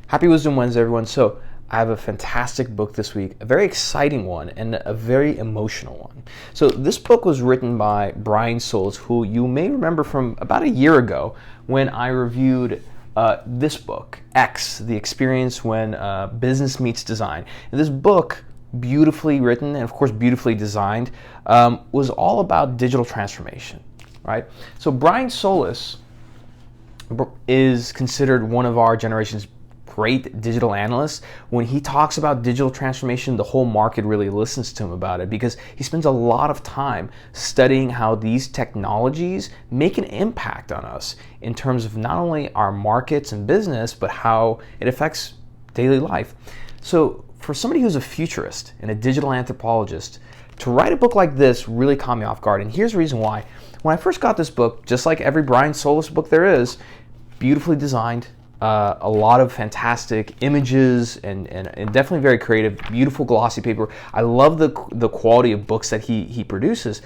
Happy Wisdom Wednesday, everyone. So I have a fantastic book this week, a very exciting one and a very emotional one. So this book was written by Brian Solis, who you may remember from about a year ago when I reviewed this book, X, The Experience When Business Meets Design. And this book, beautifully written and of course beautifully designed, was all about digital transformation, right? So Brian Solis is considered one of our generation's great digital analysts. When he talks about digital transformation, the whole market really listens to him about it because he spends a lot of time studying how these technologies make an impact on us in terms of not only our markets and business, but how it affects daily life. So for somebody who's a futurist and a digital anthropologist, to write a book like this really caught me off guard. And here's the reason why. When I first got this book, just like every Brian Solis book there is, beautifully designed, a lot of fantastic images and definitely very creative, beautiful glossy paper. I love the quality of books that he produces.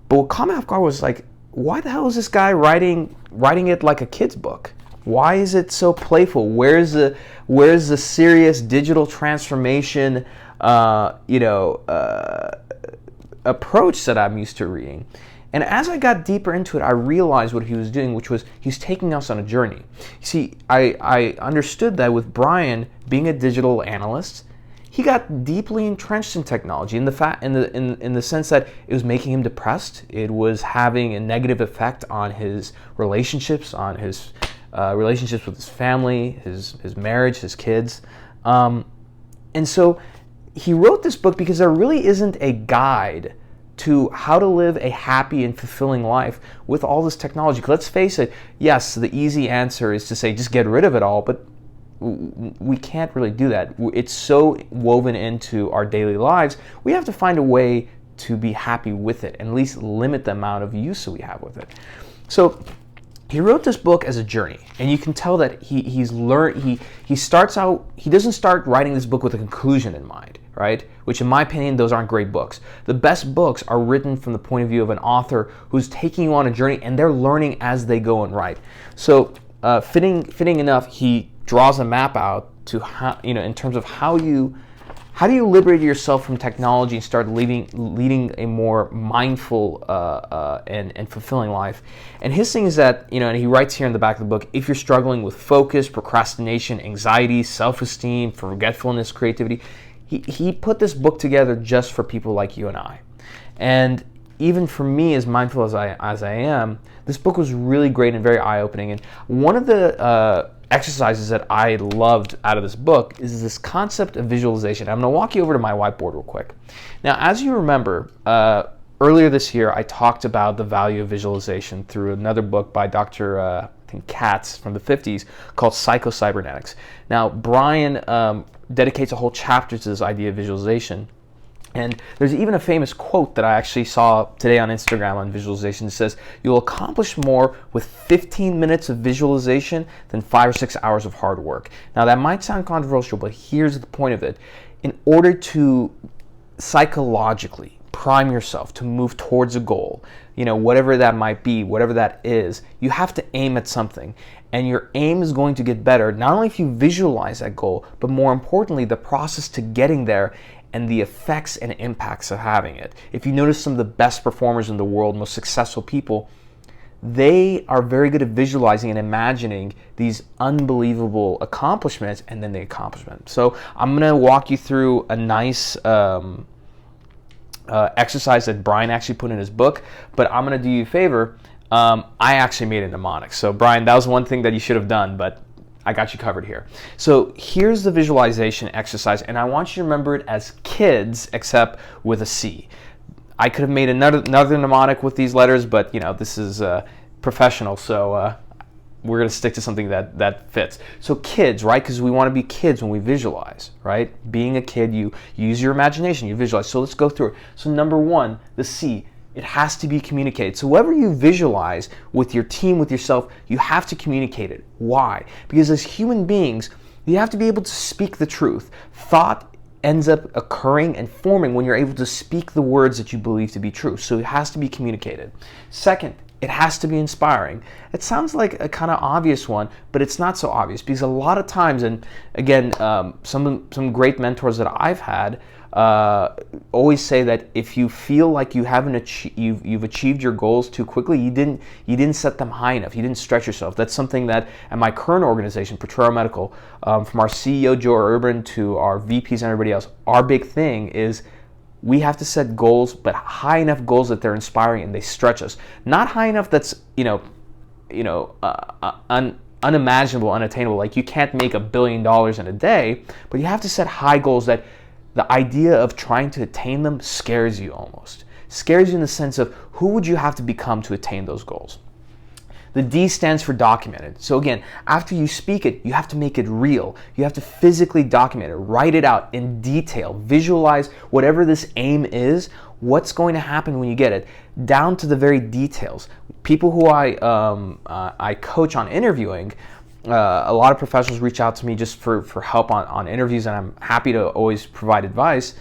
But what caught me off guard was like, why the hell is this guy writing it like a kid's book? Why is it so playful? Where's the serious digital transformation approach that I'm used to reading? And as I got deeper into it, I realized what he was doing, which was he's taking us on a journey. You see, I understood that with Brian being a digital analyst, he got deeply entrenched in technology in the sense that it was making him depressed. It was having a negative effect on his relationships, relationships with his family, his marriage, his kids. And so he wrote this book because there really isn't a guide to how to live a happy and fulfilling life with all this technology. Let's face it, yes, the easy answer is to say just get rid of it all, but we can't really do that. It's so woven into our daily lives, we have to find a way to be happy with it and at least limit the amount of use that we have with it. So he wrote this book as a journey, and you can tell that he starts out, he doesn't start writing this book with a conclusion in mind, right? Which in my opinion, those aren't great books. The best books are written from the point of view of an author who's taking you on a journey and they're learning as they go and write. So fitting enough, he draws a map out to how, in terms of how do you liberate yourself from technology and start leading a more mindful and fulfilling life. And his thing is that, and he writes here in the back of the book, if you're struggling with focus, procrastination, anxiety, self-esteem, forgetfulness, creativity, he put this book together just for people like you and I. And even for me, as mindful as I am, this book was really great and very eye-opening. And one of the exercises that I loved out of this book is this concept of visualization. I'm going to walk you over to my whiteboard real quick. Now, as you remember, earlier this year, I talked about the value of visualization through another book by Dr. Katz from the 50s called Psycho-Cybernetics. Now, Brian dedicates a whole chapter to this idea of visualization. And there's even a famous quote that I actually saw today on Instagram on visualization. It says, you'll accomplish more with 15 minutes of visualization than 5 or 6 hours of hard work. Now that might sound controversial, but here's the point of it. In order to psychologically prime yourself to move towards a goal, whatever that might be, whatever that is, you have to aim at something. And your aim is going to get better, not only if you visualize that goal, but more importantly, the process to getting there and the effects and impacts of having it. If you notice some of the best performers in the world, most successful people, they are very good at visualizing and imagining these unbelievable accomplishments and then the accomplishment. So I'm gonna walk you through a nice exercise that Brian actually put in his book, but I'm gonna do you a favor. I actually made a mnemonic. So Brian, that was one thing that you should have done, but I got you covered here. So here's the visualization exercise, and I want you to remember it as kids, except with a C. I could have made another mnemonic with these letters, but this is professional, so we're going to stick to something that fits. So kids, right? Because we want to be kids when we visualize, right? Being a kid, you use your imagination, you visualize. So let's go through it. So number one, the C. It has to be communicated. So whatever you visualize with your team, with yourself, you have to communicate it. Why? Because as human beings, you have to be able to speak the truth. Thought ends up occurring and forming when you're able to speak the words that you believe to be true. So it has to be communicated. Second, It has to be inspiring. It sounds like a kind of obvious one, but it's not so obvious, because a lot of times, and again, some great mentors that I've had always say that if you feel like you haven't you've achieved your goals too quickly, you didn't set them high enough. You didn't stretch yourself. That's something that at my current organization, Potrero Medical, from our CEO Joe Urban to our VPs and everybody else, our big thing is we have to set goals, but high enough goals that they're inspiring and they stretch us. Not high enough that's unimaginable, unattainable. Like you can't make $1 billion in a day, but you have to set high goals that the idea of trying to attain them scares you almost. Scares you in the sense of who would you have to become to attain those goals? The D stands for documented. So again, after you speak it, you have to make it real. You have to physically document it, write it out in detail, visualize whatever this aim is, what's going to happen when you get it, down to the very details. People who I coach on interviewing, a lot of professionals reach out to me just for help on interviews, and I'm happy to always provide advice.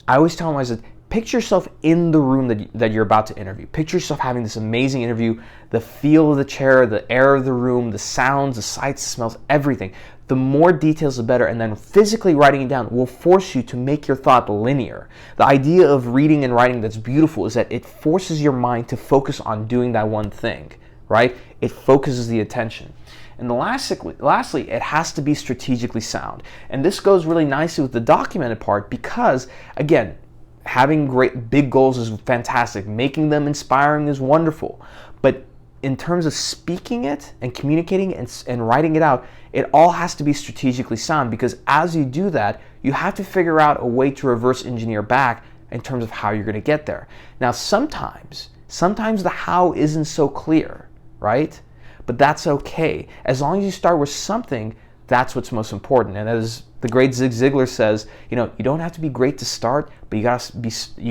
I always tell them, I said, picture yourself in the room that you're about to interview. Picture yourself having this amazing interview, the feel of the chair, the air of the room, the sounds, the sights, the smells, everything. The more details, the better. And then physically writing it down will force you to make your thought linear. The idea of reading and writing that's beautiful is that it forces your mind to focus on doing that one thing, right? It focuses the attention. And lastly, it has to be strategically sound. And this goes really nicely with the documented part because, again, having great big goals is fantastic. Making them inspiring is wonderful. But in terms of speaking it and communicating and writing it out, it all has to be strategically sound, because as you do that, you have to figure out a way to reverse engineer back in terms of how you're going to get there. Now, sometimes the how isn't so clear, right? But that's okay. As long as you start with something, that's what's most important. And as the great Zig Ziglar says, you don't have to be great to start, but you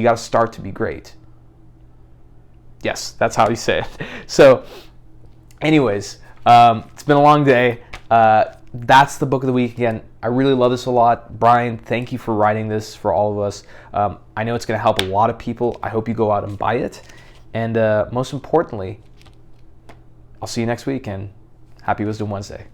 gotta start to be great. Yes, that's how you say it. So, anyways, it's been a long day. That's the book of the week. Again, I really love this a lot. Brian, thank you for writing this for all of us. I know it's going to help a lot of people. I hope you go out and buy it. And most importantly, I'll see you next week, and happy Wisdom Wednesday.